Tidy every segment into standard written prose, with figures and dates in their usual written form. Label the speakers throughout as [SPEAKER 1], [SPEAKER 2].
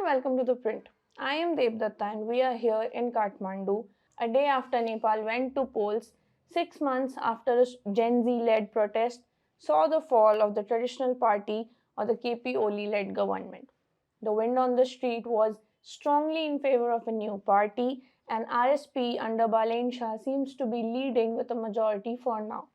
[SPEAKER 1] welcome to The Print. I am Debdutta and we are here in Kathmandu, a day after Nepal went to polls, 6 months after a Gen Z led protest saw the fall of the traditional party or the KP Oli led government. The wind on the street was strongly in favor of a new party, and RSP under Balen Shah seems to be leading with a majority for now.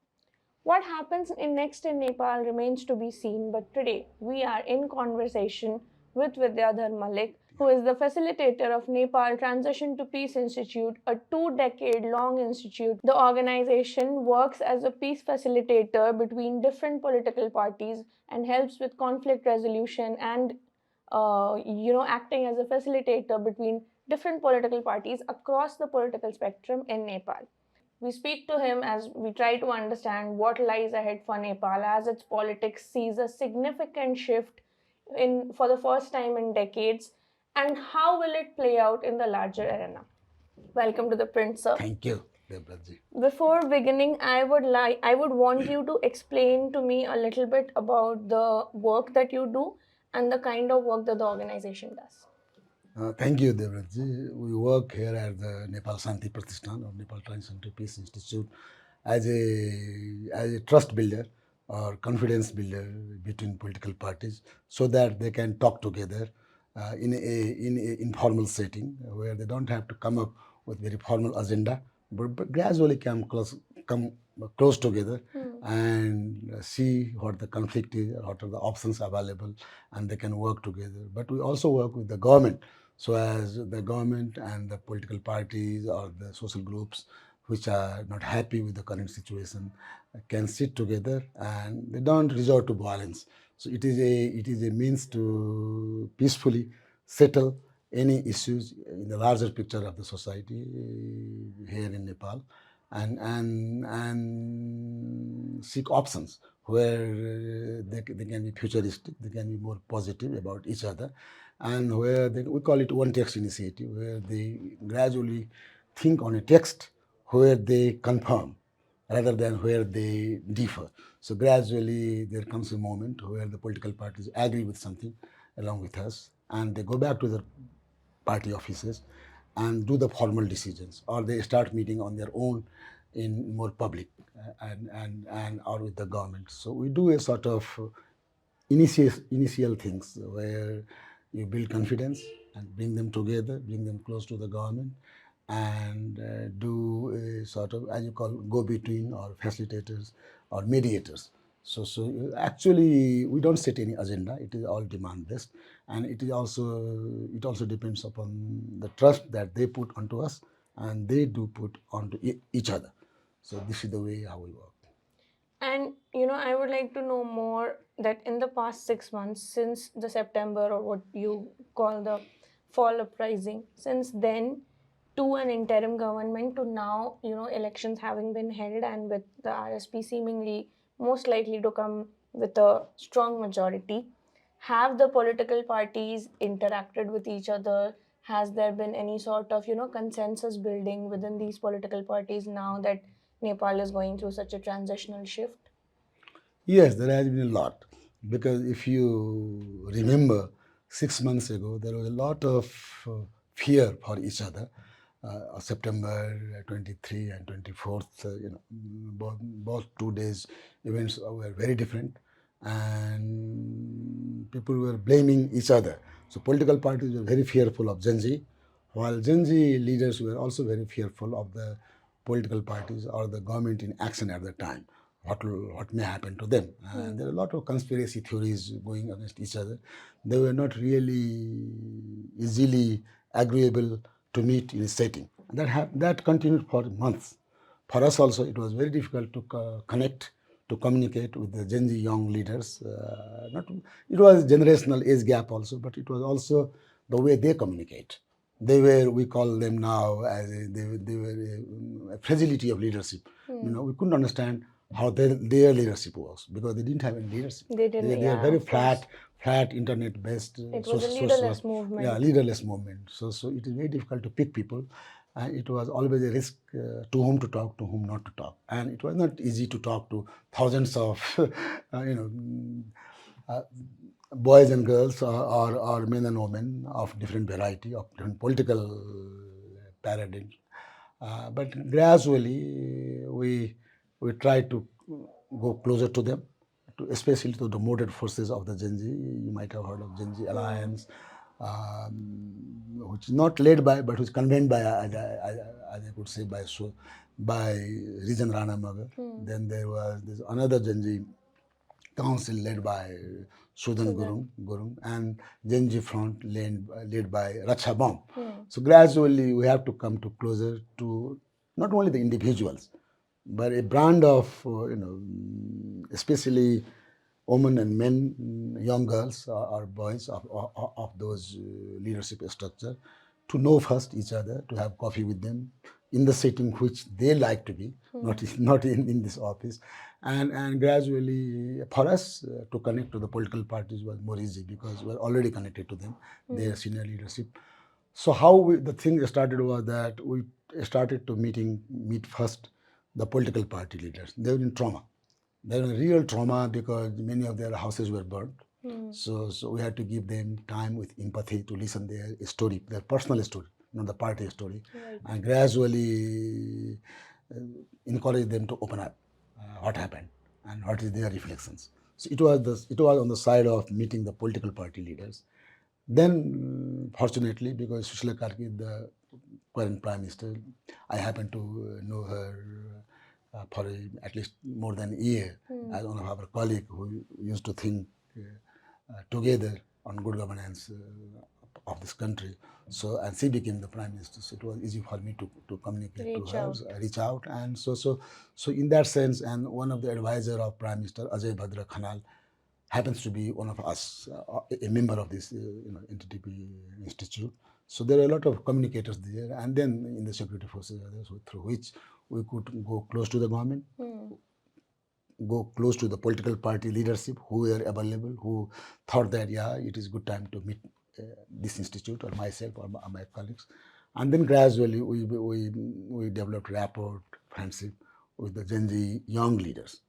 [SPEAKER 1] What happens next in Nepal remains to be seen, but today we are in conversation with Vidyadhar Malik, who is the facilitator of Nepal Transition to Peace Institute, a 2 decade long institute. The organization works as a peace facilitator between different political parties and helps with conflict resolution and acting as a facilitator between different political parties across the political spectrum in Nepal. We speak to him as we try to understand what lies ahead for Nepal as its politics sees a significant shift in for the first time in decades, and how will it play out in the larger arena. Welcome to The Print, sir.
[SPEAKER 2] Thank you, Debdutta.
[SPEAKER 1] Before beginning, I would want you to explain to me a little bit about the work that you do and the kind of work that the organization does.
[SPEAKER 2] Thank you, Debdutta. We work here at the Nepal Shanti Pratishthan or Nepal Transition to Peace Institute as a trust builder or confidence builder between political parties so that they can talk together in a informal setting where they don't have to come up with very formal agenda, but gradually come close together and see what the conflict is, what are the options available, and they can work together. But we also work with the government, so as the government and the political parties or the social groups which are not happy with the current situation can sit together and they don't resort to violence. So it is a means to peacefully settle any issues in the larger picture of the society here in Nepal, and seek options where they can be futuristic, they can be more positive about each other, and where we call it one text initiative, where they gradually think on a text where they confirm rather than where they differ. So gradually there comes a moment where the political parties agree with something along with us, and they go back to their party offices and do the formal decisions, or they start meeting on their own in more public and or with the government. So we do a sort of initial things where you build confidence and bring them together, bring them close to the government, and do a sort of, as you call, go-between or facilitators or mediators. So actually, we don't set any agenda. It is all demand-based, and it also depends upon the trust that they put onto us, and they do put onto each other. So this is the way how we work.
[SPEAKER 1] And I would like to know more that in the past 6 months, since the September or what you call the fall uprising, since then to an interim government to now, elections having been held and with the RSP seemingly most likely to come with a strong majority, have the political parties interacted with each other? Has there been any sort of, consensus building within these political parties now that Nepal is going through such a transitional shift?
[SPEAKER 2] Yes, there has been a lot, because if you remember 6 months ago, there was a lot of fear for each other. September 23 and 24th, both 2 days events were very different, and people were blaming each other. So political parties were very fearful of Gen Z, while Gen Z leaders were also very fearful of the political parties or the government in action at the time. What may happen to them? And there are a lot of conspiracy theories going against each other. They were not really easily agreeable to meet in a setting. That continued for months. For us also, it was very difficult to connect, to communicate with the Gen Z young leaders. It was generational age gap also, but it was also the way they communicate. We call them now as they were a fragility of leadership. We couldn't understand how their leadership was, because they didn't have any leadership.
[SPEAKER 1] They didn't.
[SPEAKER 2] They are very flat internet based.
[SPEAKER 1] It was a leaderless movement.
[SPEAKER 2] Yeah, leaderless movement. So it is very difficult to pick people, and it was always a risk to whom to talk, to whom not to talk, and it was not easy to talk to thousands of boys and girls or men and women of different variety, of different political paradigms. But gradually we try to go closer to them, especially to the moderate forces of the Gen Z. You might have heard of Gen Z Alliance, which is not led by, but which is convened by, as I could say, by Rijan Rana Magar. Then there was this another Gen Z council led by Sudan Gurung and Gen Z Front led by Racha Bomb. So gradually we have to come to closer to not only the individuals, but a brand of, especially women and men, young girls or boys of those leadership structure, to know first each other, to have coffee with them in the setting which they like to be, not in this office. And gradually, for us to connect to the political parties was more easy because we were already connected to them, their senior leadership. So how the thing started was that we started to meet first the political party leaders. They were in trauma. They were in real trauma because many of their houses were burned. So we had to give them time with empathy to listen their story, their personal story, not the party story, and gradually encourage them to open up what happened and what is their reflections. So it was on the side of meeting the political party leaders. Then, fortunately, because Sushila Karki, the current prime minister, I happen to know her for at least more than a year as one of our colleagues who used to think together on good governance of this country. So, and she became the prime minister. So it was easy for me to communicate to her, reach out, and so in that sense, and one of the advisor of Prime Minister Ajay Bhadra Khanal happens to be one of us, a member of this NTTP institute. So there are a lot of communicators there, and then in the security forces, through which we could go close to the government, go close to the political party leadership who were available, who thought that, yeah, it is good time to meet this institute or myself or my colleagues. And then gradually we developed rapport, friendship with the Gen Z young leaders.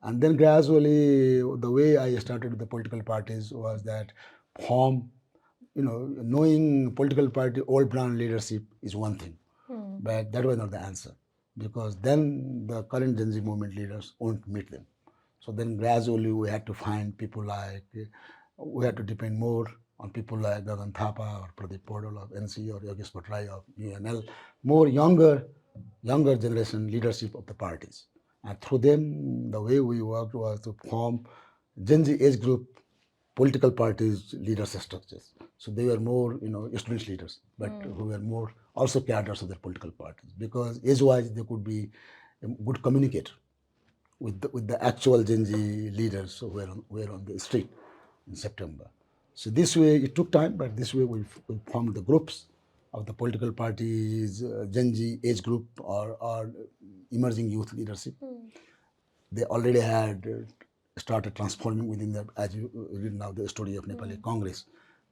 [SPEAKER 2] And then gradually the way I started with the political parties was that form, knowing political party old brand leadership is one thing, but that was not the answer because then the current Gen Z movement leaders won't meet them. So then gradually we had to find people like, we had to depend more on people like Gagan Thapa or Pradeep Podol of NC or Yogesh Patrai of UNL, more younger generation leadership of the parties. And through them, the way we worked was to form Gen Z age group political parties leadership structures. So they were more, student leaders, but who were more also cadres of their political parties because age-wise they could be a good communicator with the actual Gen Z leaders who were on the street in September. So this way it took time, but this way we formed the groups of the political parties, Gen Z age group or emerging youth leadership. They already had started transforming within the, as you read now, the story of Nepali Congress.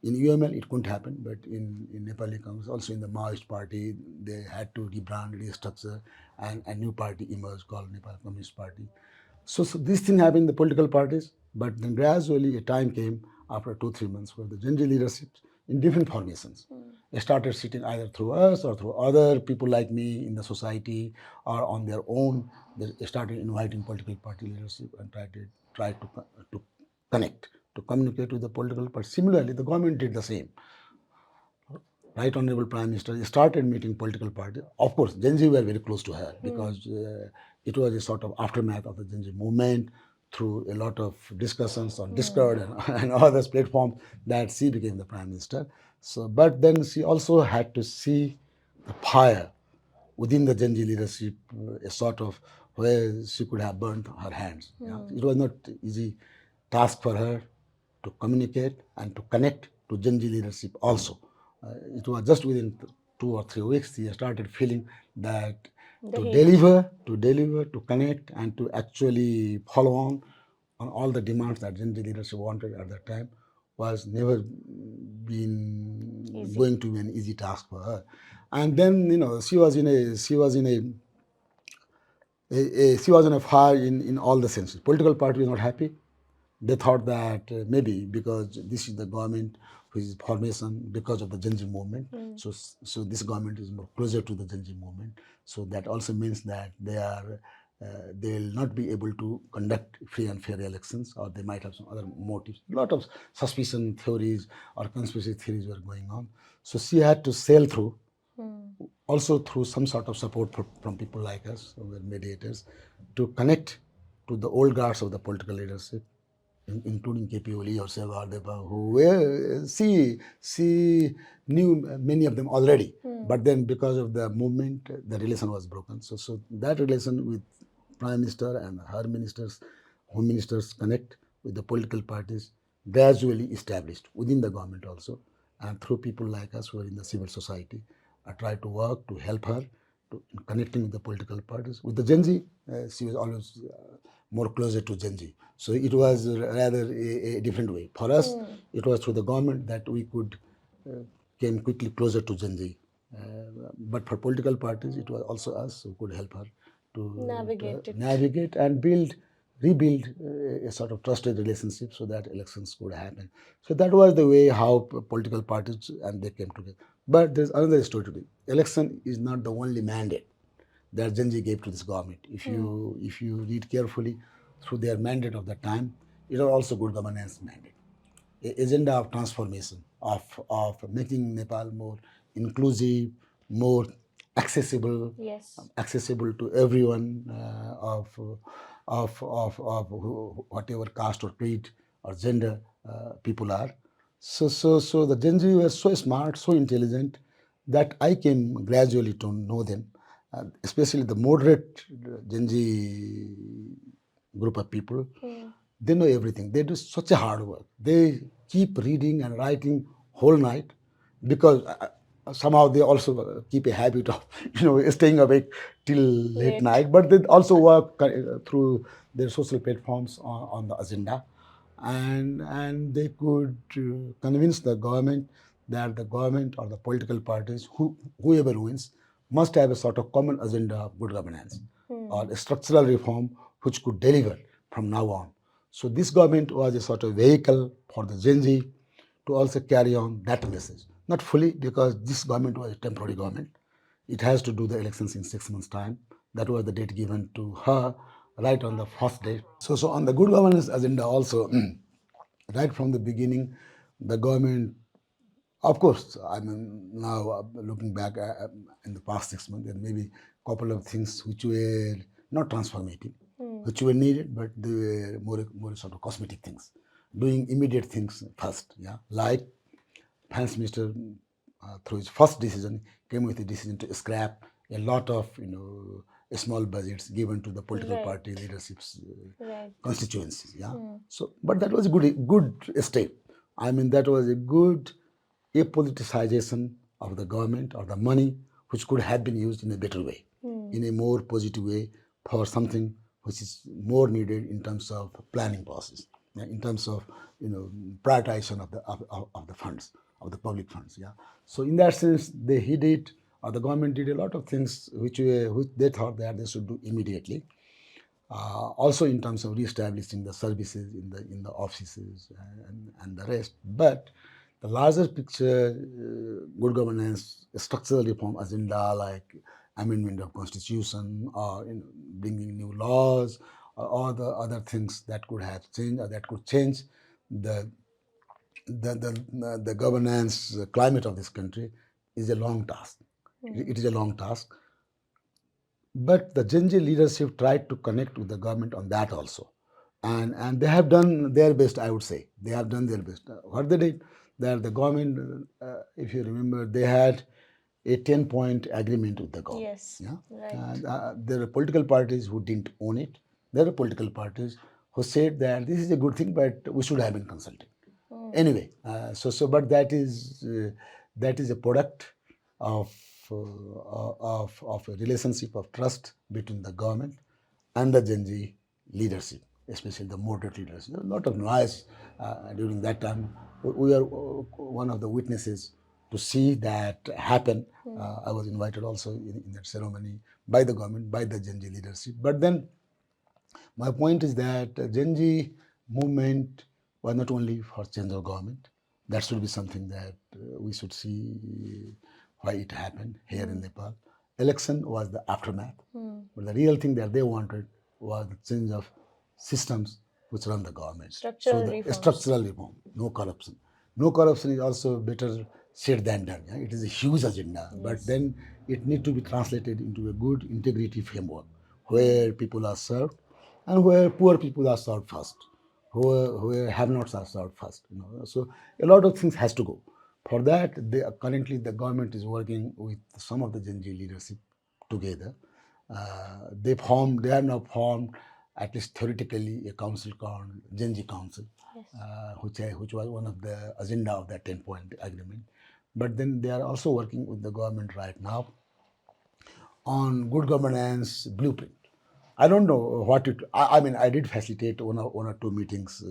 [SPEAKER 2] In UML, it couldn't happen, but in Nepali Congress, also in the Maoist party, they had to rebrand, restructure, and a new party emerged called Nepal Communist Party. So this thing happened in the political parties, but then gradually a time came after 2-3 months where the Gen Z leadership in different formations started sitting either through us or through other people like me in the society or on their own. They started inviting political party leadership and try to connect, to communicate with the political party. Similarly, the government did the same. Right Honorable Prime Minister started meeting political parties. Of course, Gen Z were very close to her because it was a sort of aftermath of the Gen Z movement through a lot of discussions on Discord and other platforms that she became the Prime Minister. So, but then she also had to see the fire within the Gen Z leadership, a sort of where she could have burnt her hands. It was not easy task for her to communicate and to connect to Gen Z leadership also. It was just within 2 or 3 weeks she started feeling that to deliver, to connect, and to actually follow on all the demands that Gen Z leadership wanted at that time was never been going to be an easy task for her. And then she was in a fire in all the senses. Political party was not happy. They thought that maybe because this is the government which is formation because of the Gen Z movement, so this government is more closer to the Gen Z movement. So that also means that they will not be able to conduct free and fair elections, or they might have some other motives. A lot of suspicion theories or conspiracy theories were going on. So she had to sail through, also through some sort of support from people like us, who were mediators, to connect to the old guards of the political leadership, including KP Oli or Sevardeva, who were, she knew many of them already. But then because of the movement, the relation was broken. So that relation with Prime Minister and her ministers, home ministers connect with the political parties gradually established within the government also, and through people like us who are in the civil society. I try to work to help her to connecting with the political parties. With the Gen Z, she was always more closer to Gen Z. So it was rather a different way. For us, it was through the government that we could came quickly closer to Gen Z. But for political parties, it was also us who could help her to navigate and rebuild a sort of trusted relationship so that elections could happen. So that was the way how political parties and they came together. But there's another story today. Election is not the only mandate that Gen Z gave to this government. If you read carefully through their mandate of the time, it was also good governance mandate, agenda of transformation, of making Nepal more inclusive, more accessible, accessible to everyone of whatever caste or creed or gender people are. So the Gen Z were so smart, so intelligent that I came gradually to know them, especially the moderate Gen Z group of people. They know everything. They do such a hard work. They keep reading and writing whole night because somehow they also keep a habit of staying awake till late night. But they also work through their social platforms on the agenda, and they could convince the government that the government or the political parties, whoever wins, must have a sort of common agenda of good governance or a structural reform which could deliver from now on. So this government was a sort of vehicle for the Gen Z to also carry on that message. Not fully, because this government was a temporary government. It has to do the elections in 6 months' time. That was the date given to her right on the first day. So on the good governance agenda also, right from the beginning, the government, of course, I mean, now looking back in the past 6 months, there may be a couple of things which were not transformative, which were needed, but they were more sort of cosmetic things, doing immediate things first, yeah, like Finance Minister, through his first decision, came with a decision to scrap a lot of small budgets given to the political party leadership's constituencies. Yeah. So, but that was a good step. I mean, that was a good apoliticization of the government or the money, which could have been used in a better way, in a more positive way for something which is more needed in terms of planning process, in terms of prioritization of the funds, of the public funds. Yeah. So in that sense, he did, or the government did a lot of things which they thought that they should do immediately. Also in terms of reestablishing the services in the offices and the rest. But the larger picture, good governance, structural reform agenda like amendment of constitution or bringing new laws or all the other things that could have changed or that could change the the governance climate of this country is a long task. It is a long task. But the Gen Z leadership tried to connect with the government on that also. And they have done their best, I would say. They have done their best. What they did, that the government, if you remember, they had a 10-point agreement with the government.
[SPEAKER 1] Yes.
[SPEAKER 2] Yeah?
[SPEAKER 1] Right.
[SPEAKER 2] And there are political parties who didn't own it. There are political parties who said that this is a good thing, but we should have been consulted. Anyway, but that is a product of of a relationship of trust between the government and the Gen Z leadership, especially the moderate leaders. There was a lot of noise during that time. We are one of the witnesses to see that happen. I was invited also in that ceremony by the government, by the Gen Z leadership. But then my point is that Gen Z movement was not only for change of government. That should be something that we should see why it happened here in Nepal. Election was the aftermath, but the real thing that they wanted was the change of systems which run the government.
[SPEAKER 1] Structural
[SPEAKER 2] So the
[SPEAKER 1] reforms.
[SPEAKER 2] structural reform, no corruption. No corruption is also better said than done. Yeah? It is a huge agenda, but then it need to be translated into a good integrity framework where people are served and where poor people are served first, who have not served first. So a lot of things has to go. For that, currently the government is working with some of the Gen Z leadership together. They have now formed, at least theoretically, a council called Gen Z Council, which was one of the agenda of that 10-point agreement. But then they are also working with the government right now on good governance blueprint. I don't know what it. I mean, I did facilitate one or two meetings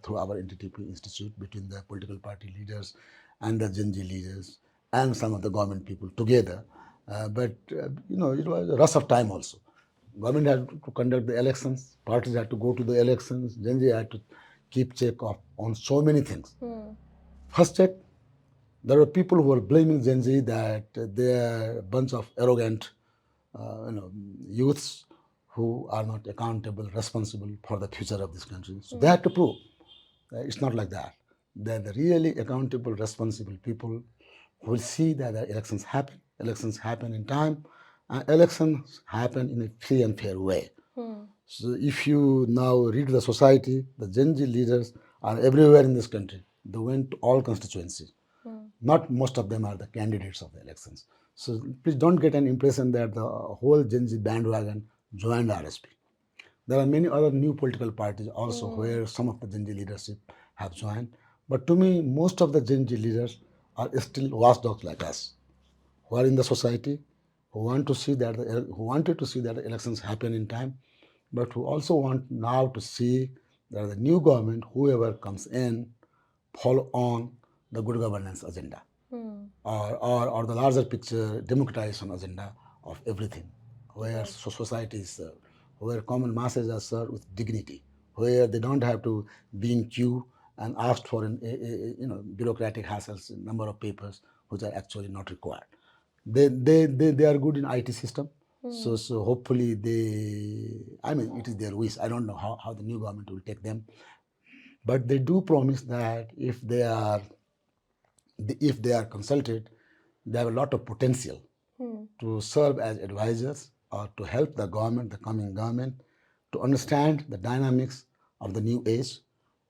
[SPEAKER 2] through our NTTP Institute between the political party leaders and the Gen Z leaders and some of the government people together. But it was a rush of time also. Government had to conduct the elections. Parties had to go to the elections. Gen Z had to keep check of on so many things. First check, there were people who were blaming Gen Z that they're a bunch of arrogant, youths who are not accountable, responsible for the future of this country. So they had to prove it's not like that. They're the really accountable, responsible people who will see that the elections happen in time, and elections happen in a free and fair way. So if you now read the society, the Gen Z leaders are everywhere in this country. They went to all constituencies. Not most of them are the candidates of the elections. So please don't get an impression that the whole Gen Z bandwagon joined RSP. There are many other new political parties also where some of the Gen Z leadership have joined. But to me, most of the Gen Z leaders are still watchdogs like us, who are in the society, who wanted to see that the elections happen in time, but who also want now to see that the new government, whoever comes in, follow on the good governance agenda or the larger picture democratization agenda of everything, where society is served, where common masses are served with dignity, where they don't have to be in queue and ask for bureaucratic hassles, number of papers which are actually not required. They are good in IT system. So hopefully it is their wish. I don't know how the new government will take them, but they do promise that if they are consulted, they have a lot of potential to serve as advisors or to help the government, the coming government, to understand the dynamics of the new age,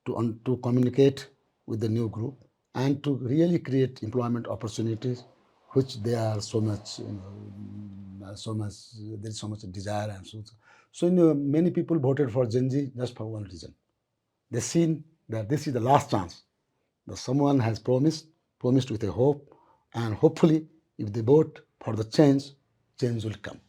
[SPEAKER 2] to communicate with the new group, and to really create employment opportunities, which they are so much, there is so much desire and so. So many people voted for Gen Z just for one reason. They seen that this is the last chance that someone has promised with a hope, and hopefully, if they vote for the change will come,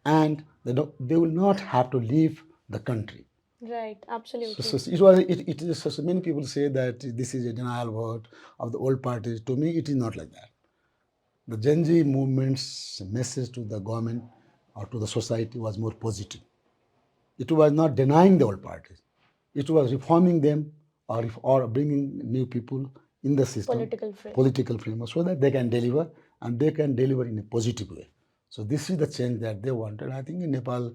[SPEAKER 2] and they will not have to leave the country.
[SPEAKER 1] Right, absolutely.
[SPEAKER 2] So many people say that this is a denial vote of the old parties. To me, it is not like that. The Gen Z movement's message to the government or to the society was more positive. It was not denying the old parties. It was reforming them or bringing new people in the system, political framework, so that they can deliver, and they can deliver in a positive way. So this is the change that they wanted. I think in Nepal,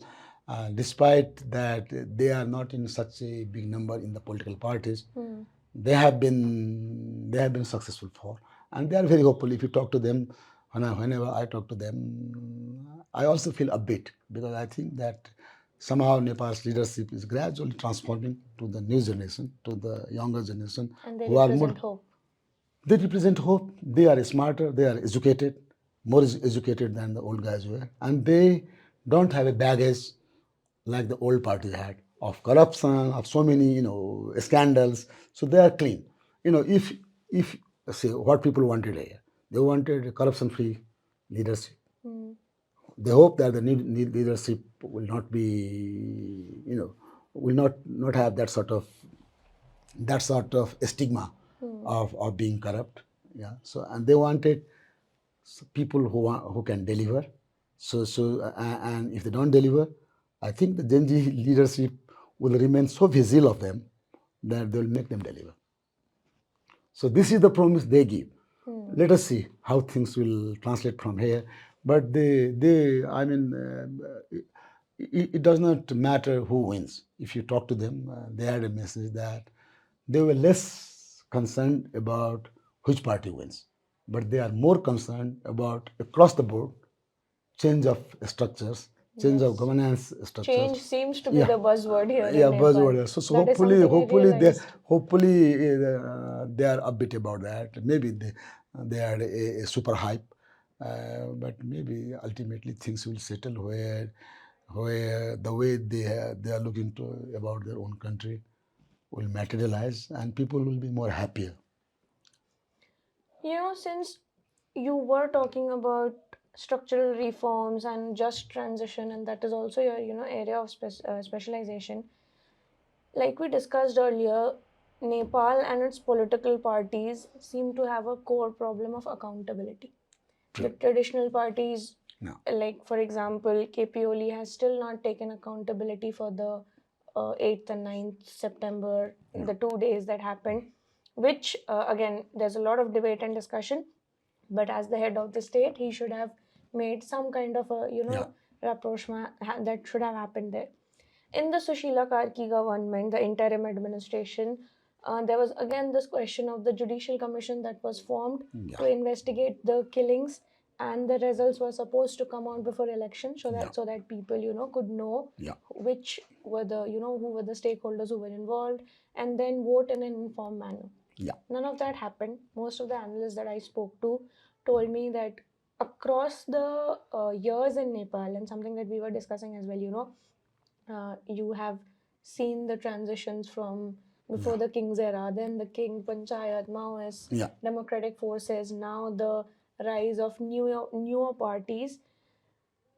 [SPEAKER 2] despite that they are not in such a big number in the political parties, they have been successful for, and they are very hopeful. If you talk to them, whenever I talk to them, I also feel a bit, because I think that somehow Nepal's leadership is gradually transforming to the new generation, to the younger generation,
[SPEAKER 1] And they
[SPEAKER 2] who are
[SPEAKER 1] represent hope.
[SPEAKER 2] They represent hope. They are smarter. They are educated, more educated than the old guys were, and they don't have a baggage like the old party had of corruption, of so many scandals. So they are clean. If say what people wanted here, they wanted a corruption-free leadership. They hope that the new leadership will not be, will not have that sort of stigma of being corrupt. Yeah. So, and they wanted people who can deliver. And if they don't deliver, I think the Gen Z leadership will remain so vigil of them that they will make them deliver. So this is the promise they give. Let us see how things will translate from here. But I mean, it does not matter who wins. If you talk to them, they had a message that they were less concerned about which party wins, but they are more concerned about across the board change of structures, change of
[SPEAKER 1] Yes.
[SPEAKER 2] governance structures.
[SPEAKER 1] Change seems to be
[SPEAKER 2] Yeah,
[SPEAKER 1] the buzzword here
[SPEAKER 2] yeah,
[SPEAKER 1] in Nepal.
[SPEAKER 2] buzzword. So
[SPEAKER 1] That is
[SPEAKER 2] hopefully,
[SPEAKER 1] something I realized.
[SPEAKER 2] they are upbeat about that. Maybe they are a super hype, but maybe ultimately things will settle where the way they are looking to about their own country will materialize, and people will be more happier.
[SPEAKER 1] Since you were talking about structural reforms and just transition, and that is also your, area of specialization. Like we discussed earlier, Nepal and its political parties seem to have a core problem of accountability. The traditional parties,
[SPEAKER 2] No.
[SPEAKER 1] like for example, KPOL has still not taken accountability for the 8th and 9th September, the 2 days that happened, which again, there's a lot of debate and discussion. But as the head of the state, he should have made some kind of a, rapprochement that should have happened there. In the Sushila Karki government, the interim administration, there was again this question of the judicial commission that was formed to investigate the killings, and the results were supposed to come out before election, so that people could know which were the who were the stakeholders who were involved, and then vote in an informed manner. None of that happened. Most of the analysts that I spoke to told me that across the years in Nepal, and something that we were discussing as well, you have seen the transitions from before the king's era, then the king, panchayat, Maoists, democratic forces, now the rise of newer parties.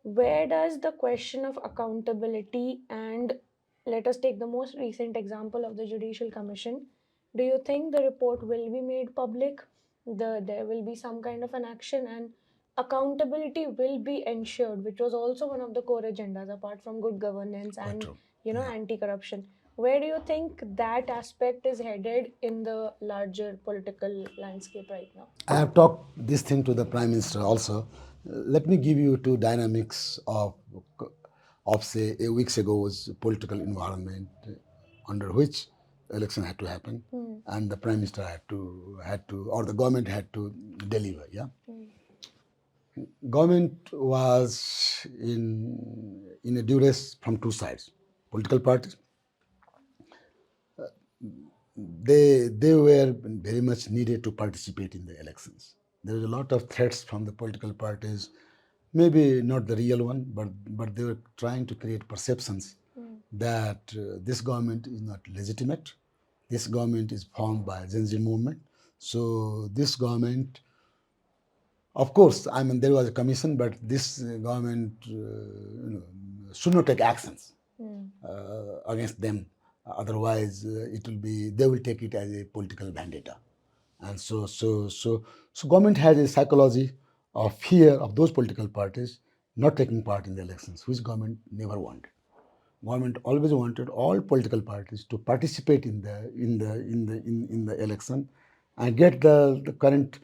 [SPEAKER 1] Where does the question of accountability, and let us take the most recent example of the Judicial Commission, do you think the report will be made public? There will be some kind of an action, and accountability will be ensured, which was also one of the core agendas apart from good governance and anti-corruption. Where do you think that aspect is headed in the larger political landscape right now?
[SPEAKER 2] I have talked this thing to the Prime Minister also. Let me give you two dynamics of say a weeks ago's political environment under which election had to happen, and the Prime Minister had to or the government had to deliver. Yeah, government was in a duress from two sides. Political parties, they were very much needed to participate in the elections. There was a lot of threats from the political parties, maybe not the real one, but they were trying to create perceptions that this government is not legitimate. This government is formed by Gen Z movement. So this government, of course, I mean there was a commission, but this government should not take actions against them. Otherwise, they will take it as a political vendetta, and so government has a psychology of fear of those political parties not taking part in the elections, which government never wanted. Government always wanted all political parties to participate in the election and get the current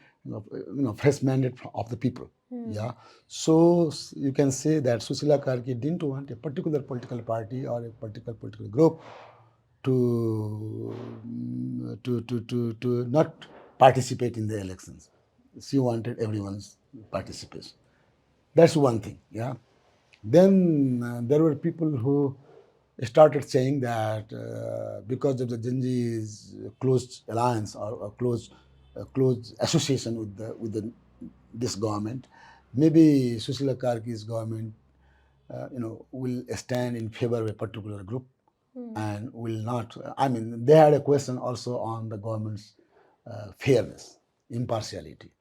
[SPEAKER 2] fresh mandate of the people. Yeah, so you can say that Susila Karki didn't want a particular political party or a particular political group to to not participate in the elections. She wanted everyone's participation. That's one thing. Yeah. Then there were people who started saying that because of the Gen Z's close alliance or close association with this government, maybe Susila Karki's government, will stand in favor of a particular group and will not. I mean, they had a question also on the government's fairness, impartiality.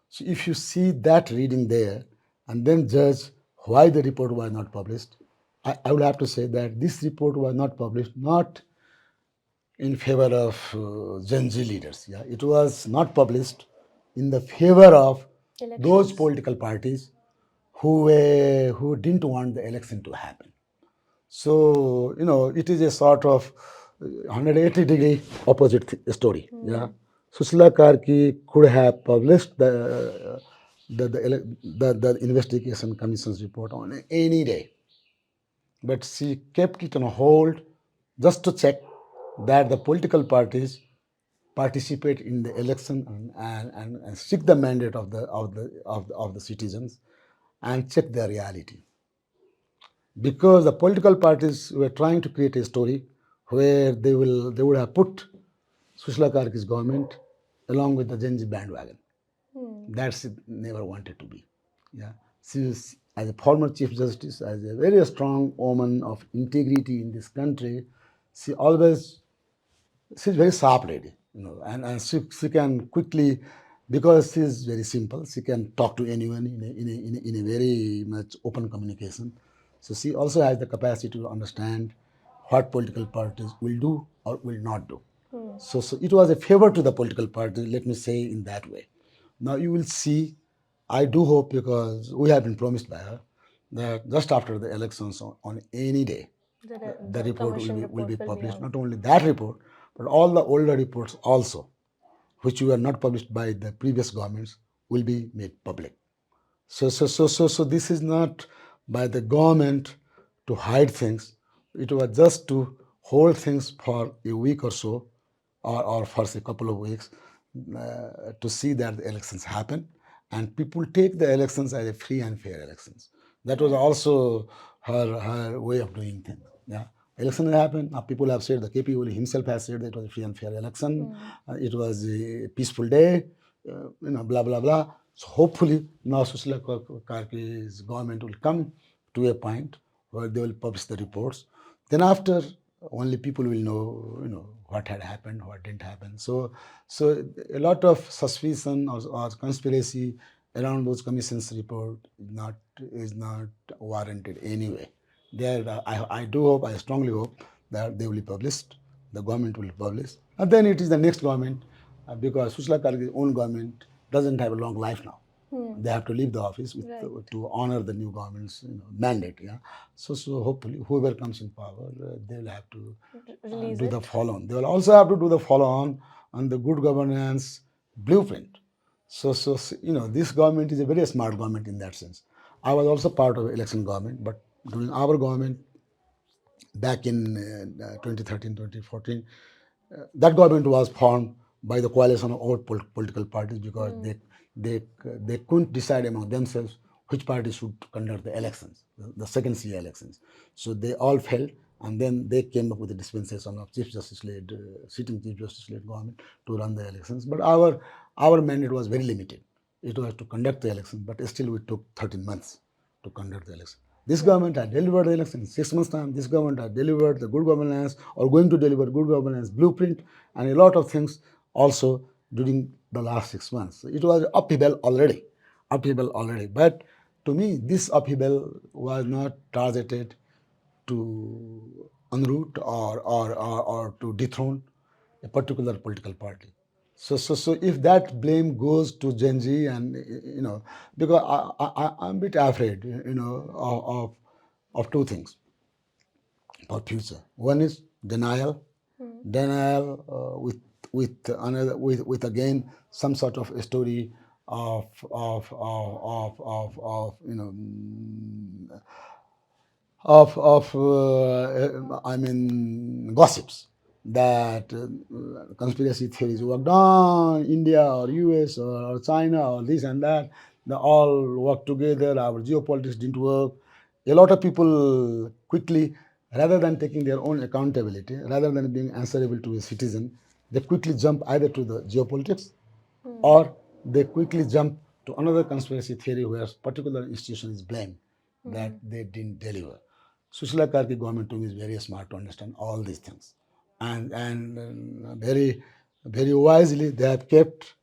[SPEAKER 2] So if you see that reading there and then judge why the report was not published, I would have to say that this report was not published not in favor of Gen Z leaders. Yeah, it was not published in the favor of those political parties who didn't want the election to happen. So, it is a sort of 180-degree opposite story. Yeah. Sushila Karki could have published the investigation commission's report on any day, but she kept it on hold just to check that the political parties participate in the election and seek the mandate of the citizens and check their reality, because the political parties were trying to create a story where they would have put Sushila Karki's government along with the Gen Z bandwagon. That's it, never wanted to be. Yeah, she is, as a former chief justice, as a very strong woman of integrity in this country. She always she's very sharp lady, and she can quickly, because she's very simple, she can talk to anyone in a very much open communication. So she also has the capacity to understand what political parties will do or will not do. So it was a favor to the political party, let me say in that way. Now you will see, I do hope, because we have been promised by her that just after the elections on any day, the report will be published. Not only that report, but all the older reports also, which were not published by the previous governments, will be made public. So this is not by the government to hide things. It was just to hold things for a week or so, or for a couple of weeks, to see that the elections happen and people take the elections as a free and fair elections. That was also her way of doing things. Yeah. Election happened. Now people have said, the KP Oli himself has said that it was a free and fair election. It was a peaceful day. Blah blah blah. So hopefully now Sushila Karki's government will come to a point where they will publish the reports. Then after, only people will know, what had happened, what didn't happen. So a lot of suspicion or conspiracy around those commissions report is not warranted anyway. I do hope, I strongly hope that they will be published, the government will publish, and then it is the next government, because Sushila Kargi's own government doesn't have a long life now. They have to leave the office to honor the new government's mandate. Yeah, so hopefully whoever comes in power, they will have to do the follow on. They will also have to do the follow on the good governance blueprint. So this government is a very smart government in that sense. I was also part of election government, but during our government back in 2013, 2014, that government was formed by the coalition of all political parties, because they couldn't decide among themselves which party should conduct the elections, the second CA elections. So they all failed, and then they came up with the dispensation of chief justice led sitting chief justice led government to run the elections. But our mandate was very limited. It was to conduct the election, but still we took 13 months to conduct the election. This government had delivered the election in 6 months' time. This government had delivered the good governance, or going to deliver good governance blueprint, and a lot of things also during the last 6 months. It was upheaval already. But to me, this upheaval was not targeted to unroot or to dethrone a particular political party. So if that blame goes to Gen Z, and because I'm a bit afraid, of two things for future. One is denial, with again some sort of a story of gossips, that conspiracy theories worked on India or US or China or this and that. They all work together. Our geopolitics didn't work. A lot of people quickly, rather than taking their own accountability, rather than being answerable to a citizen, they quickly jump either to the geopolitics, or they quickly jump to another conspiracy theory where a particular institution is blamed that they didn't deliver. Sushila Karki government to me is very smart to understand all these things, and very very wisely they have kept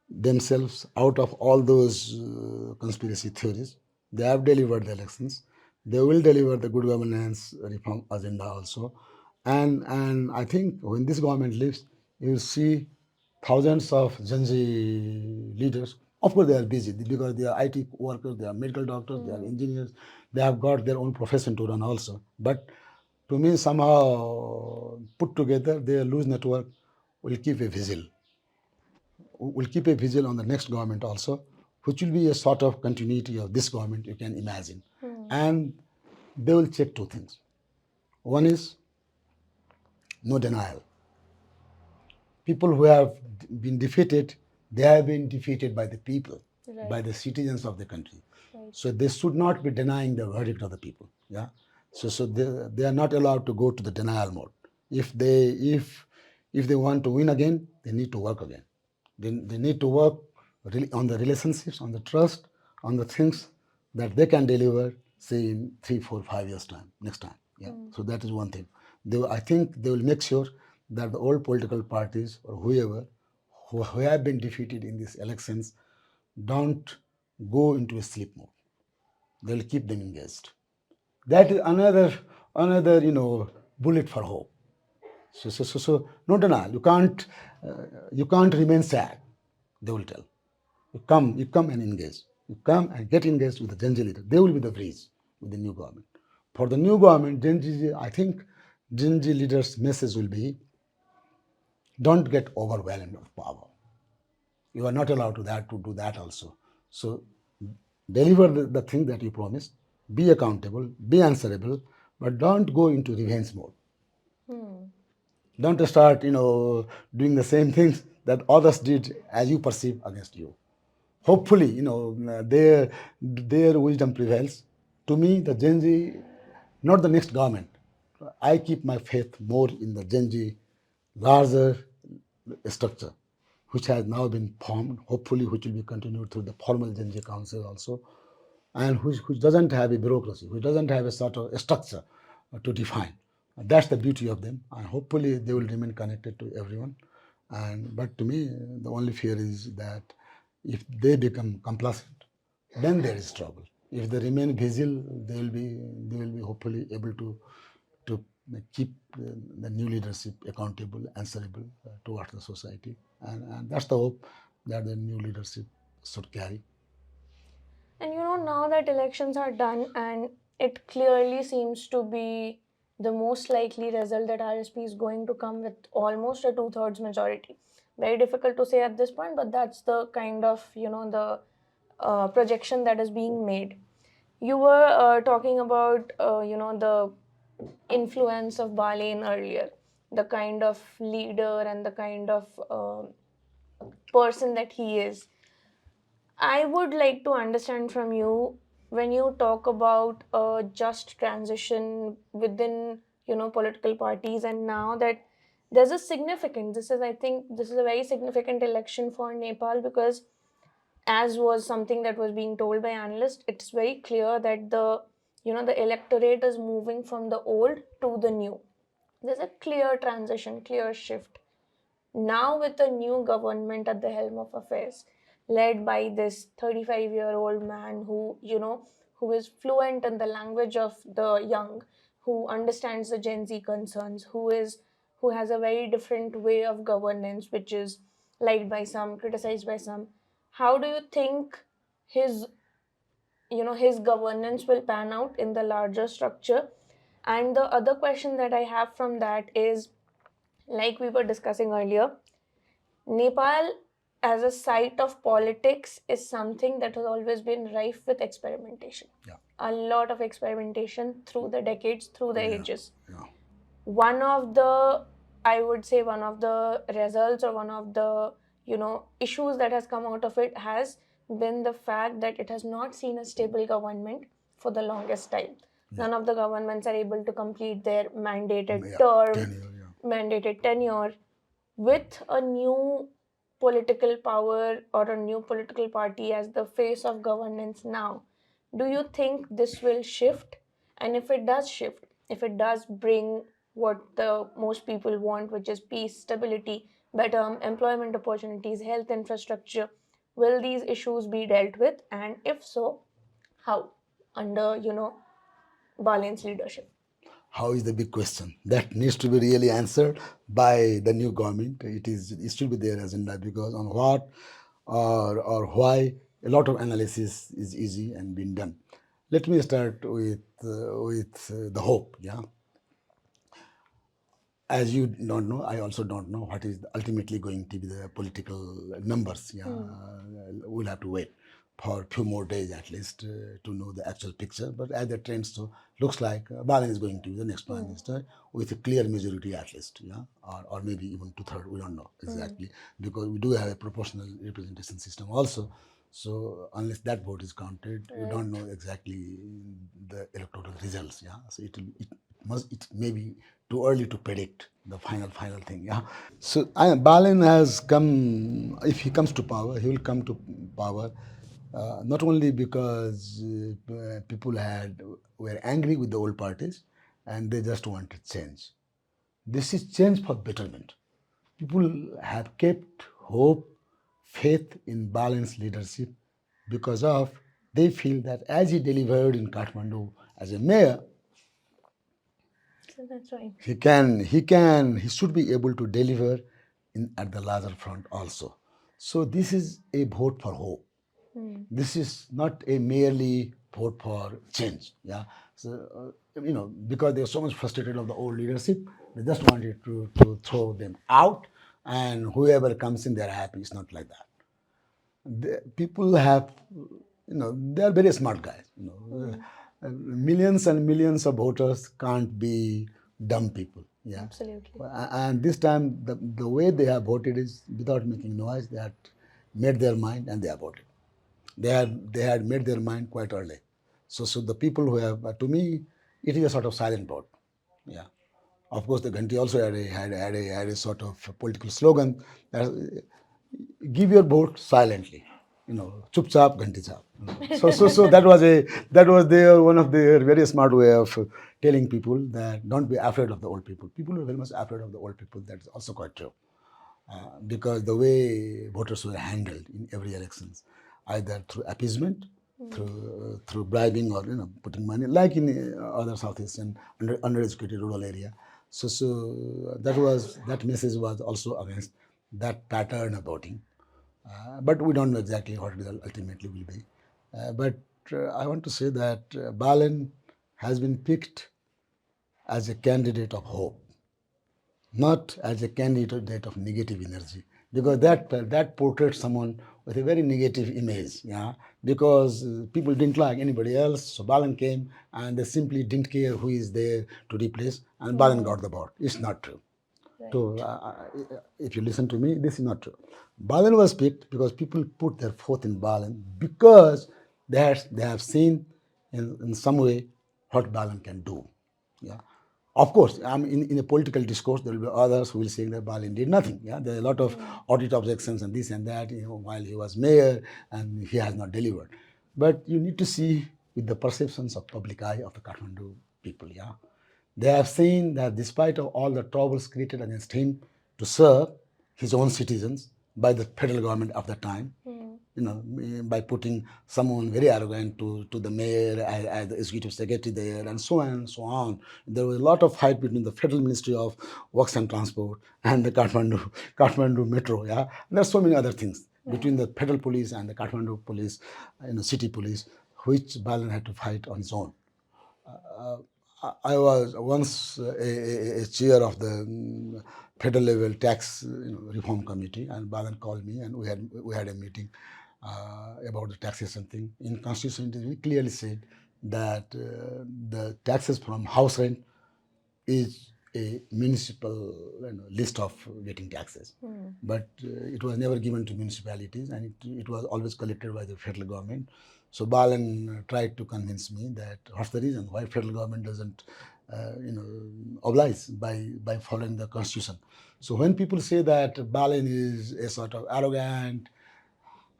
[SPEAKER 2] themselves out of all those conspiracy theories. They have delivered the elections. They will deliver the good governance reform agenda also. And I think when this government leaves, you will see thousands of Gen Z leaders. Of course, they are busy because they are IT workers, they are medical doctors, they are engineers. They have got their own profession to run also. But To me, somehow put together, their loose network will keep a vigil. Will keep a vigil on the next government also, which will be a sort of continuity of this government, you can imagine. And they will check two things. One is no denial. People who have been defeated, they have been defeated by the people,
[SPEAKER 1] Right.
[SPEAKER 2] by the citizens of the country.
[SPEAKER 1] Right.
[SPEAKER 2] So they should not be denying the verdict of the people. Yeah. So they are not allowed to go to the denial mode. If they want to win again, they need to work again. They need to work on the relationships, on the trust, on the things that they can deliver, say in 3, 4, 5 years time, next time. Yeah. So that is one thing. I think they will make sure that the old political parties or whoever who have been defeated in these elections don't go into a sleep mode. They'll keep them engaged. That is another bullet for hope. So no denial. You can't remain sad. They will tell. You come and engage. You come and get engaged with the Gen Z leader. They will be the breeze with the new government. For the new government, I think Gen Z leaders' message will be: don't get overwhelmed of power. You are not allowed to do that also. So deliver the thing that you promised. Be accountable. Be answerable. But don't go into revenge mode. Don't start, doing the same things that others did as you perceive against you. Hopefully, their wisdom prevails. To me, the Gen Z, not the next government. I keep my faith more in the Gen Z larger structure, which has now been formed, hopefully, which will be continued through the formal Gen Z Council also, and which doesn't have a bureaucracy, which doesn't have a sort of a structure to define. That's the beauty of them, and hopefully they will remain connected to everyone. But to me, the only fear is that if they become complacent, then there is trouble. If they remain vigil, they will be hopefully able to keep the new leadership accountable, answerable towards the society, and that's the hope that the new leadership should carry.
[SPEAKER 1] And now that elections are done, and it clearly seems to be the most likely result that RSP is going to come with almost a two-thirds majority. Very difficult to say at this point, but that's the kind of, the projection that is being made. You were talking about, the influence of Balen earlier, the kind of leader and the kind of person that he is. I would like to understand from you, when you talk about a just transition within, political parties, and now that there's a significant, I think this is a very significant election for Nepal, because as was something that was being told by analysts, it's very clear that the electorate is moving from the old to the new. There's a clear transition, clear shift. Now, with a new government at the helm of affairs, led by this 35-year-old man who is fluent in the language of the young, who understands the Gen Z concerns, who has a very different way of governance, which is liked by some, criticized by some. How do you think his his governance will pan out in the larger structure? And the other question that I have from that is, like we were discussing earlier, Nepal as a site of politics is something that has always been rife with experimentation.
[SPEAKER 2] Yeah.
[SPEAKER 1] A lot of experimentation through the decades, through the ages.
[SPEAKER 2] Yeah.
[SPEAKER 1] One of the, I would say, one of the results, or one of the issues that has come out of it has been the fact that it has not seen a stable government for the longest time. None of the governments are able to complete their mandated term,
[SPEAKER 2] Tenure,
[SPEAKER 1] mandated tenure, with a new political power or a new political party as the face of governance now. Do you think this will shift? And if it does shift, if it does bring what the most people want, which is peace, stability, better employment opportunities, health infrastructure, will these issues be dealt with? And if so, how? Under, Balen's leadership.
[SPEAKER 2] how is the big question that needs to be really answered by the new government. It should be their agenda, because on what or why, a lot of analysis is easy and being done. Let me start with the hope. Yeah, as you don't know, I also don't know what is ultimately going to be the political numbers. Yeah, we'll have to wait for a few more days at least to know the actual picture. But as the trend so looks like, Balen is going to be the next prime minister with a clear majority at least. Yeah, or maybe even two-thirds. We don't know exactly because we do have a proportional representation system also. So unless that vote is counted, we don't know exactly the electoral results. Yeah, so it may be too early to predict the final thing. Yeah. So Balen has come. If he comes to power, he will come to power not only because people were angry with the old parties and they just wanted change. This is change for betterment. People have kept hope, faith in Balen's leadership because of they feel that as he delivered in Kathmandu as a mayor,
[SPEAKER 1] So that's right.
[SPEAKER 2] he should be able to deliver at the larger front also. So this is a vote for hope. This is not a merely vote for change. Yeah. So because they're so much frustrated of the old leadership, they just wanted to throw them out, and whoever comes in, they're happy. It's not like that. People have, they are very smart guys. Millions and millions of voters can't be dumb people. Yeah,
[SPEAKER 1] Absolutely.
[SPEAKER 2] and this time the way they have voted is without making noise. They had made their mind and they have voted. They had made their mind quite early. So the people who have, to me, it is a sort of silent vote. Yeah. Of course, the Ghanti also had a sort of political slogan that give your vote silently. Chup chap, Ghanti chap. So that was their one of their very smart way of telling people that don't be afraid of the old people. People are very much afraid of the old people. That's also quite true. Because the way voters were handled in every elections, either through appeasement, through bribing, or putting money, like in other Southeast and undereducated rural area. So that message was also against that pattern of voting. But we don't know exactly what result ultimately will be. But I want to say that Balen has been picked as a candidate of hope, not as a candidate of negative energy, because that portrays someone with a very negative image. Yeah, because people didn't like anybody else, so Balen came and they simply didn't care who is there to replace, and Balen got the vote. It's not true. So if you listen to me, this is not true. Balen was picked because people put their faith in Balen because they have seen in some way what Balen can do. Yeah. Of course, in a political discourse, there will be others who will say that Balen did nothing. Yeah, there are a lot of audit objections and this and that. While he was mayor and he has not delivered. But you need to see with the perceptions of public eye of the Kathmandu people. Yeah, they have seen that despite of all the troubles created against him to serve his own citizens by the federal government of the time, by putting someone very arrogant to the mayor as the executive secretary there, and so on and so on. There was a lot of fight between the Federal Ministry of Works and Transport and the Kathmandu Metro. Yeah, and there's so many other things between the federal police and the Kathmandu police, city police, which Balen had to fight on his own. I was once a chair of the federal level tax reform committee, and Balen called me, and we had a meeting about the taxation thing. In Constitution, it is clearly said that the taxes from house rent is a municipal list of getting taxes, but it was never given to municipalities, and it was always collected by the federal government. So Balen tried to convince me that what's the reason why federal government doesn't, oblige by following the constitution. So when people say that Balen is a sort of arrogant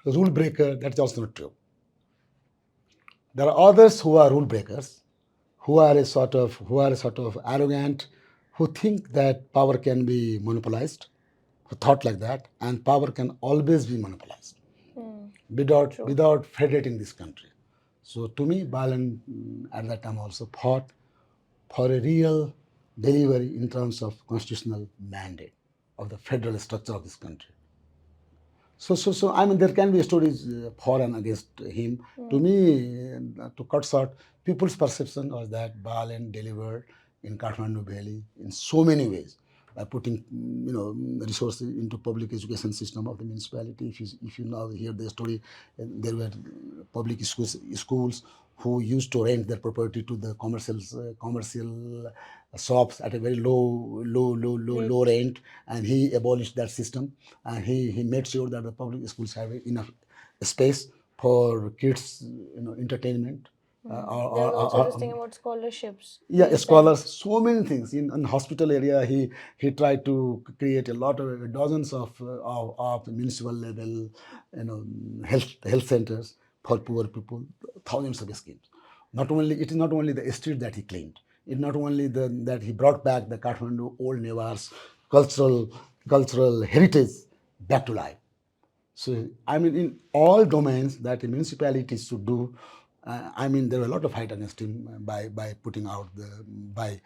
[SPEAKER 2] rule breaker, that's also not true. There are others who are rule breakers, who are a sort of arrogant, who think that power can be monopolized, who thought like that, and power can always be monopolized without federating this country. So to me, Balen at that time also fought for a real delivery in terms of constitutional mandate of the federal structure of this country. So I mean, there can be stories for and against him. To me, to cut short, people's perception was that Balen delivered in Kathmandu Valley in so many ways. by putting resources into public education system of the municipality. If you now hear the story, there were public schools who used to rent their property to the commercial shops at a very low
[SPEAKER 1] Great.
[SPEAKER 2] rent, and he abolished that system, and he made sure that the public schools have enough space for kids, entertainment.
[SPEAKER 1] There's also this
[SPEAKER 2] Or
[SPEAKER 1] thing about scholarships.
[SPEAKER 2] yeah,
[SPEAKER 1] He said,
[SPEAKER 2] scholars, so many things in hospital area. He tried to create a lot of dozens of municipal level, health centers for poor people, thousands of schemes. Not only it is not only the street that he claimed, it not only that he brought back the Kathmandu old Nevar's cultural heritage back to life. So, I mean, in all domains that a municipality should do, I mean, there were a lot of fight against him by putting out by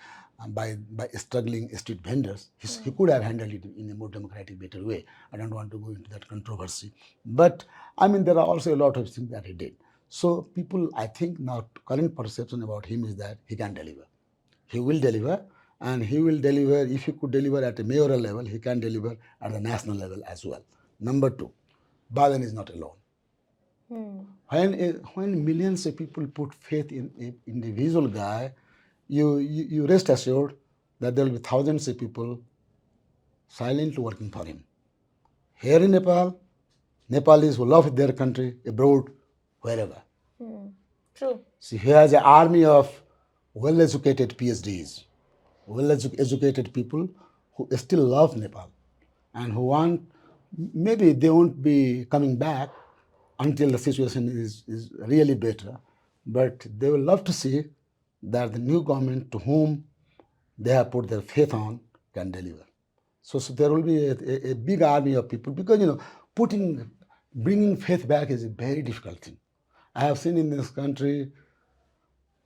[SPEAKER 2] struggling street vendors. He could have handled it in a more democratic, better way. I don't want to go into that controversy, but I mean, there are also a lot of things that he did. So, people, I think, now current perception about him is that he can deliver. He will deliver, and he will deliver. If he could deliver at a mayoral level, he can deliver at the national level as well. Number two, Balen is not alone. When millions of people put faith in an individual guy, you rest assured that there will be thousands of people silently working for him. Here in Nepal, Nepalis who love their country, abroad, wherever.
[SPEAKER 1] true.
[SPEAKER 2] See, he has an army of well-educated PhDs, well-educated people who still love Nepal and who want, maybe they won't be coming back until the situation is really better, but they will love to see that the new government to whom they have put their faith on can deliver. So there will be a big army of people because bringing faith back is a very difficult thing. I have seen in this country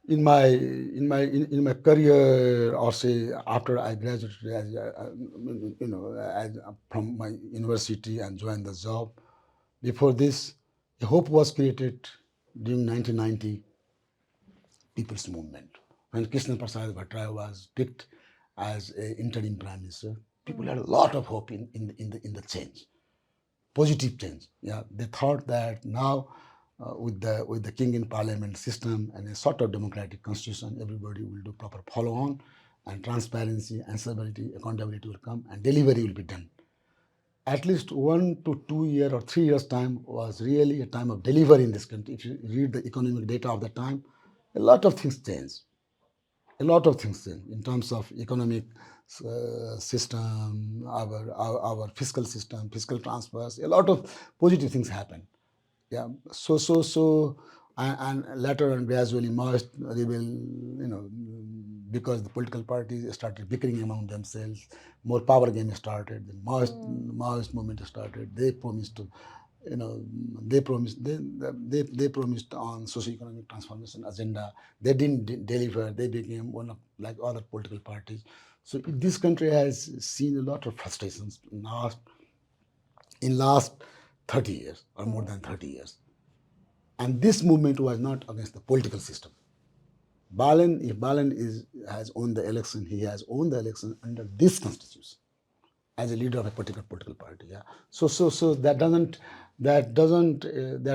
[SPEAKER 2] in my career, or say after I graduated from my university and joined the job. Before this, a hope was created during 1990 People's Movement when Krishna Prasad Bhattaraya was picked as an interim prime minister. People had a lot of hope in the change, positive change. Yeah, they thought that now with the king in parliament system and a sort of democratic constitution, everybody will do proper follow on, and transparency, answerability, accountability will come, and delivery will be done. At least 1 to 2 year or 3 years time was really a time of delivery in this country. If you read the economic data of the time, a lot of things changed. A lot of things changed in terms of economic system, our fiscal system, fiscal transfers. A lot of positive things happened. Yeah. So, and later and gradually merged, rebel, because the political parties started bickering among themselves, more power game started, the Maoist movement started. They promised to, they promised on socio-economic transformation agenda. They didn't deliver. They became one of like other political parties. So this country has seen a lot of frustrations in last 30 years or more than 30 years. And this movement was not against the political system. If Balen has won the election, he has won the election under this constitution as a leader of a particular political party. Yeah. So that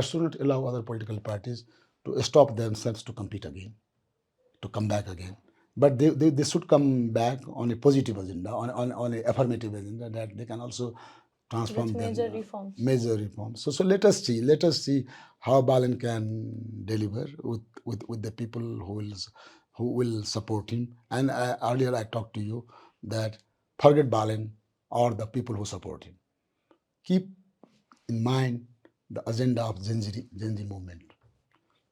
[SPEAKER 2] should not allow other political parties to stop themselves to compete again, to come back again. But they should come back on a positive agenda, on an affirmative agenda that they can also transform
[SPEAKER 1] With
[SPEAKER 2] them.
[SPEAKER 1] major reforms.
[SPEAKER 2] Major reforms. So let us see how Balen can deliver with the people who will support him. And earlier I talked to you that forget Balen or the people who support him. Keep in mind the agenda of Gen Z movement.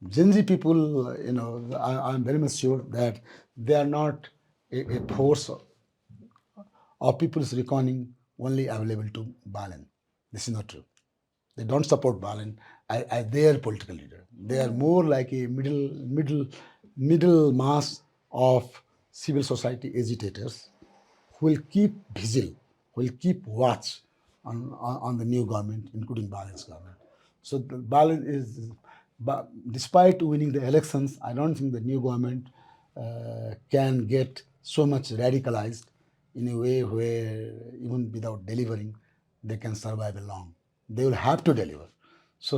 [SPEAKER 2] Gen Z people, I'm very much sure that they are not a force of people's reckoning only available to Balen. This is not true. They don't support Balen as their political leader. They are more like a middle mass of civil society agitators who will keep vigil, who will keep watch on the new government, including Balen's government. So Balen is, despite winning the elections, I don't think the new government can get so much radicalized in a way where even without delivering, they can survive along. They will have to deliver. So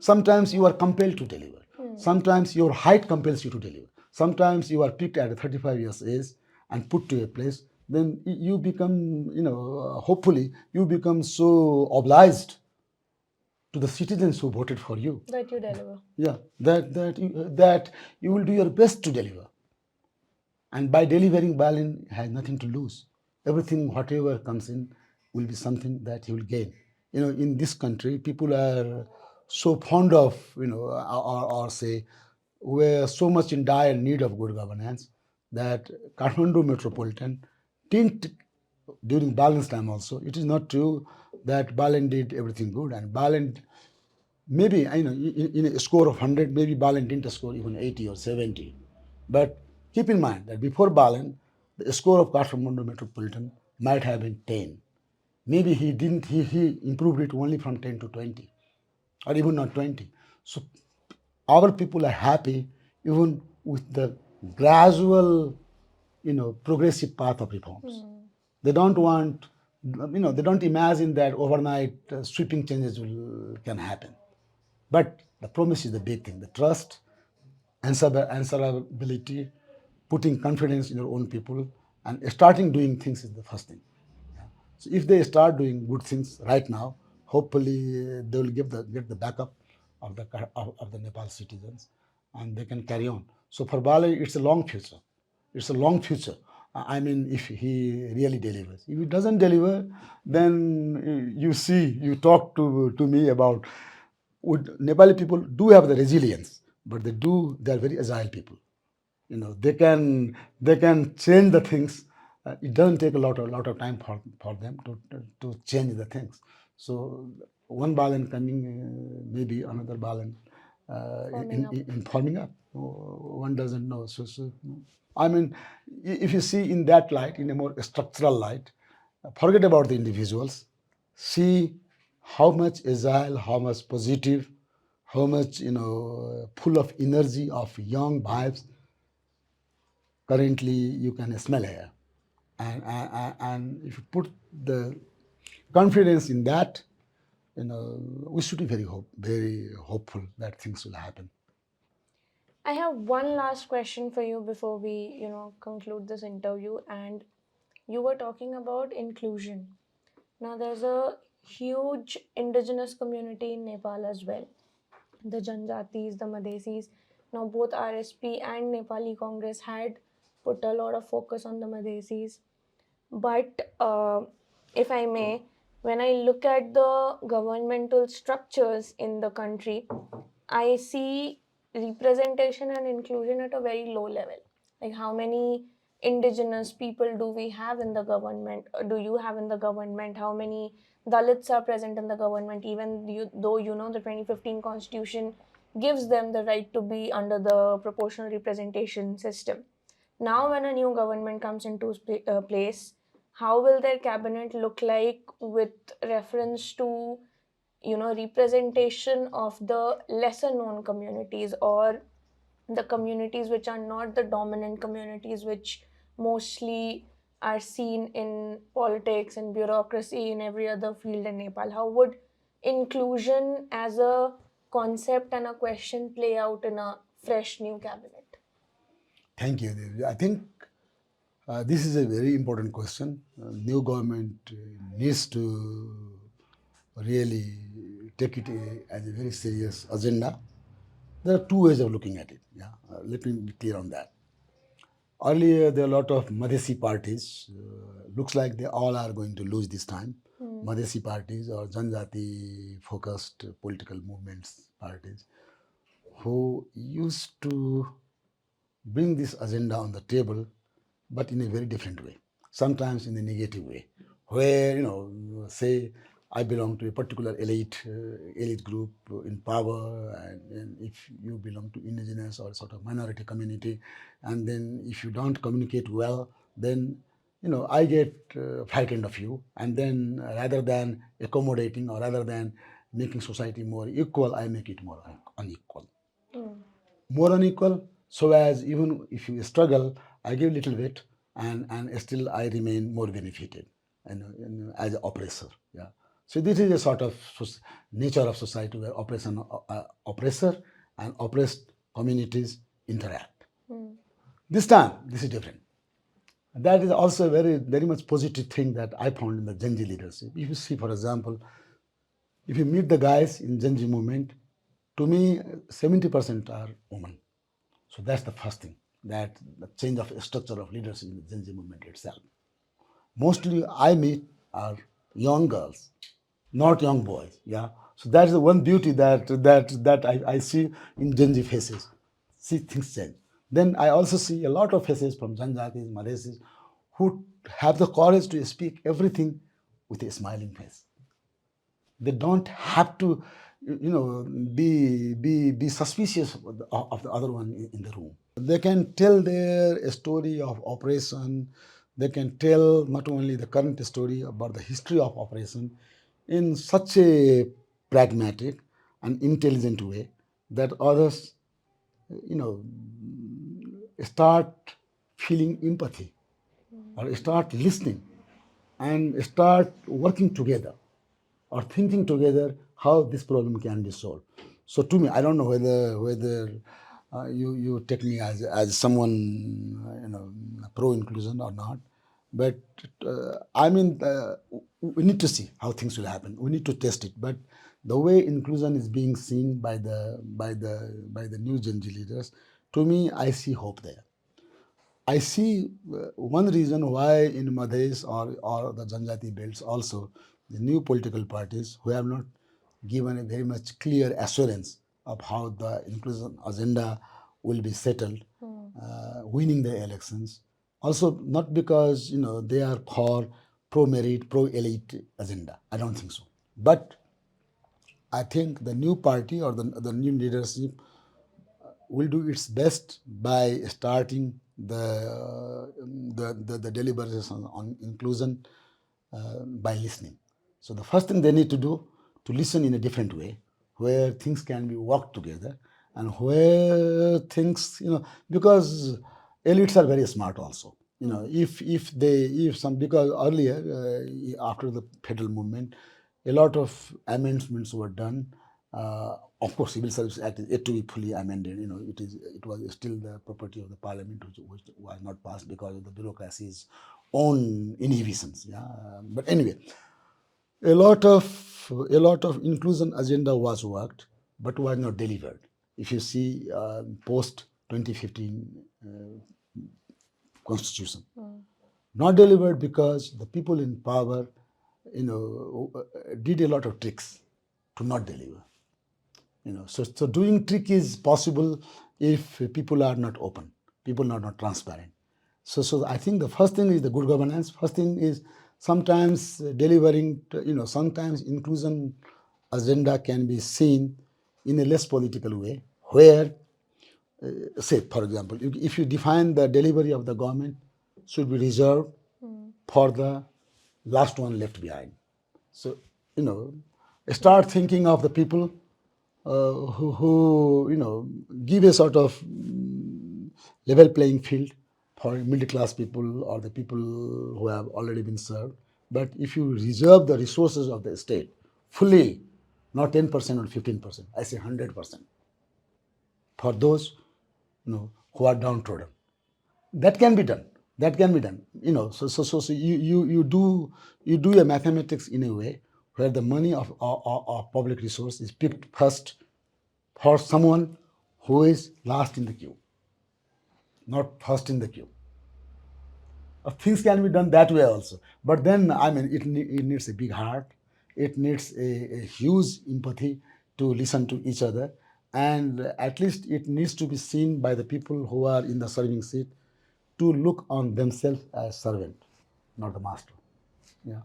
[SPEAKER 2] sometimes you are compelled to deliver. Sometimes your height compels you to deliver. Sometimes you are picked at a 35 years age and put to a place. Then you become, hopefully, you become so obliged to the citizens who voted for you.
[SPEAKER 1] That you deliver.
[SPEAKER 2] Yeah, that you will do your best to deliver. And by delivering, Balen has nothing to lose. Everything, whatever comes in, will be something that he will gain. In this country, people are so fond of, or say, we're so much in dire need of good governance that Kathmandu metropolitan didn't, during Balen's time also, it is not true that Balen did everything good. And Balen, maybe, in a score of 100, maybe Balen didn't score even 80 or 70. But keep in mind that before Balen, the score of Kathmandu Metropolitan might have been 10. Maybe he didn't, he improved it only from 10 to 20, or even not 20. So our people are happy even with the gradual, progressive path of reforms. They don't want, they don't imagine that overnight sweeping changes can happen. But the promise is the big thing, the trust, answerability, putting confidence in your own people, and starting doing things is the first thing. Yeah. So if they start doing good things right now, hopefully they will get the backup of the Nepal citizens, and they can carry on. So for Bale, it's a long future. It's a long future. I mean, if he really delivers. If he doesn't deliver, then you talk to me about Nepali people do have the resilience, but they are very agile people. They can change the things. It doesn't take a lot of time for them to change the things. So one Balen coming, maybe another Balen in forming up. One doesn't know. So I mean, if you see in that light, in a more structural light, forget about the individuals. See how much agile, how much positive, how much full of energy, of young vibes currently you can smell here. And if you put the confidence in that, we should be very hopeful that things will happen.
[SPEAKER 1] I have one last question for you before we, conclude this interview. And you were talking about inclusion. Now, there's a huge indigenous community in Nepal as well. The Janjatis, the Madhesis. Now, both RSP and Nepali Congress had put a lot of focus on the Madhesis. But if I may, when I look at the governmental structures in the country, I see representation and inclusion at a very low level. Like, how many indigenous people do we have in the government? Do you have in the government? How many Dalits are present in the government? Even though the 2015 constitution gives them the right to be under the proportional representation system. Now, when a new government comes into place, how will their cabinet look like with reference to representation of the lesser known communities, or the communities which are not the dominant communities, which mostly are seen in politics and bureaucracy in every other field in Nepal? How would inclusion as a concept and a question play out in a fresh new cabinet?
[SPEAKER 2] Thank you, Devi. I think this is a very important question. New government needs to really take it as a very serious agenda. There are two ways of looking at it. Yeah, let me be clear on that. Earlier, there are a lot of Madhesi parties. Looks like they all are going to lose this time. Madhesi parties or Janjati focused political movements parties who used to bring this agenda on the table, but in a very different way, sometimes in a negative way, where, say, I belong to a particular elite group in power, and if you belong to indigenous or sort of minority community, and then if you don't communicate well, then I get frightened of you, and then rather than accommodating or rather than making society more equal, I make it more unequal. More unequal, so as even if you struggle, I give little bit, and still I remain more benefited as an oppressor. Yeah. So this is a sort of nature of society where oppressor and oppressed communities interact. This time, this is different. That is also a very much positive thing that I found in the Gen Z leadership. If you see, for example, if you meet the guys in Gen Z movement, to me, 70% are women. So that's the first thing, that the change of structure of leadership in the Gen Z movement itself. Mostly I meet are young girls, not young boys. Yeah. So that's the one beauty that I see in Gen Z faces. See things change. Then I also see a lot of faces from Janjatis, Madhesis, who have the courage to speak everything with a smiling face. They don't have to, be suspicious of the other one in the room. They can tell their story of operation. They can tell not only the current story but the history of operation in such a pragmatic and intelligent way that others, you know, start feeling empathy or start listening and start working together or thinking together how this problem can be solved. So to me, I don't know whether you take me as someone pro inclusion or not, but we need to see how things will happen. We need to test it. But the way inclusion is being seen by the new Gen Z leaders, to me, I see hope there. I see one reason why in Madhes or the Janjati belts also, the new political parties who have not given a very much clear assurance of how the inclusion agenda will be settled, winning the elections. Also, not because they are for pro-merit, pro-elite agenda. I don't think so. But I think the new party or the new leadership will do its best by starting the deliberations on inclusion by listening. So the first thing they need to do to listen in a different way, where things can be worked together, and where things because elites are very smart also. If some because earlier after the federal movement, a lot of amendments were done. Of course, Civil Service Act is yet to be fully amended. It was still the property of the Parliament, which was not passed because of the bureaucracy's own inhibitions. Yeah, but anyway, a lot of inclusion agenda was worked, but was not delivered. If you see post 2015 constitution, not delivered because the people in power, did a lot of tricks to not deliver. So doing trick is possible if people are not open, people are not transparent. So I think the first thing is the good governance. First thing is sometimes delivering, sometimes inclusion agenda can be seen in a less political way, where, say, for example, if you define the delivery of the government should be reserved for the last one left behind. So, start thinking of the people who give a sort of level playing field for middle class people or the people who have already been served. But if you reserve the resources of the state fully, not 10% or 15%, I say 100% for those who are downtrodden. That can be done. That can be done. So you do a mathematics in a way where the money of public resource is picked first for someone who is last in the queue, not first in the queue. Things can be done that way also. But then, it needs a big heart. It needs a huge empathy to listen to each other. And at least it needs to be seen by the people who are in the serving seat to look on themselves as servant, not the master. Yeah.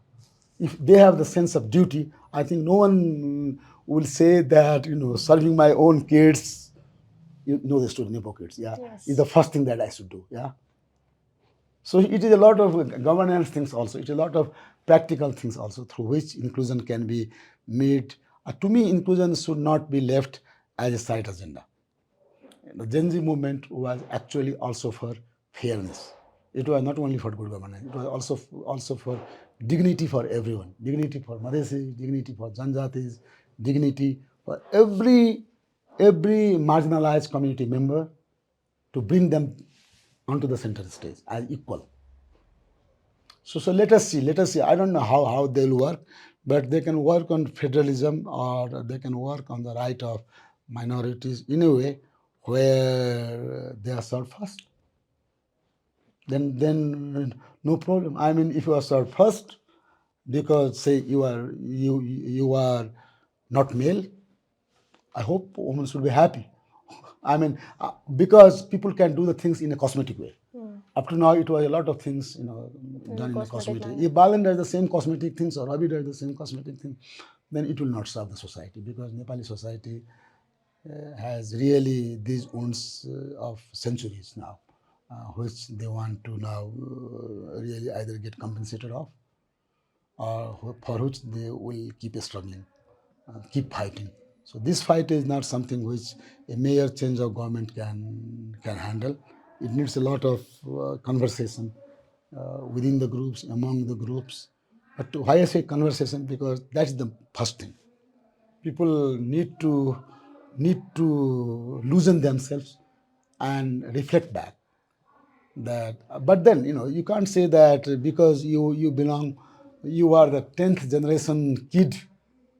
[SPEAKER 2] If they have the sense of duty, I think no one will say that, serving my own kids, the story, Nepo kids, yeah,
[SPEAKER 1] Yes.
[SPEAKER 2] is the first thing that I should do. Yeah. So it is a lot of governance things also. It's a lot of practical things also through which inclusion can be made. To me, inclusion should not be left as a side agenda. The Gen Z movement was actually also for fairness. It was not only for good governance, it was also for dignity for everyone, dignity for Madhesi, dignity for Janjatis, dignity for every marginalized community member, to bring them onto the center stage as equal. So let us see. Let us see. I don't know how they'll work, but they can work on federalism, or they can work on the right of minorities in a way where they are served first. Then no problem. I mean, if you are served first, because say you are not male, I hope women should be happy. I mean, because people can do the things in a cosmetic way. Up to now, it was a lot of things, done in a cosmetic. If Balen does the same cosmetic things, or Ravi does the same cosmetic thing, then it will not serve the society, because Nepali society has really these wounds of centuries now, which they want to now really either get compensated off, or for which they will keep struggling, keep fighting. So this fight is not something which a mere change of government can handle. It needs a lot of conversation within the groups, among the groups. But why I say conversation? Because that's the first thing. People need to loosen themselves and reflect back. But then you can't say that because you are the 10th generation kid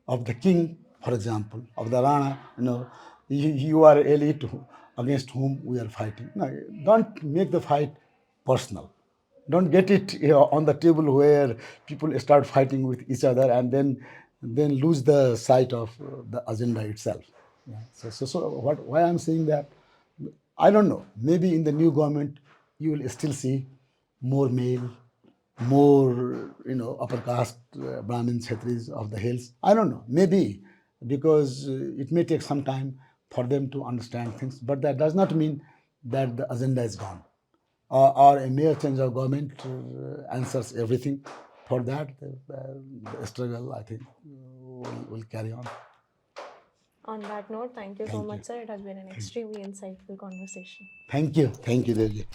[SPEAKER 2] of the king, for example, of the Rana, you are elite against whom we are fighting. No, don't make the fight personal. Don't get it on the table where people start fighting with each other, and then lose the sight of the agenda itself. Yeah. Why I'm saying that, I don't know. Maybe in the new government, you will still see more male, more upper caste Brahmins, Kshatris of the hills. I don't know. Maybe because it may take some time for them to understand things, but that does not mean that the agenda is gone, or a mere change of government answers everything. For that, the struggle, I think, will carry on.
[SPEAKER 1] On that note, thank you so
[SPEAKER 2] Thank you.
[SPEAKER 1] much, sir. It has been an extremely insightful conversation.
[SPEAKER 2] Thank you, Devi.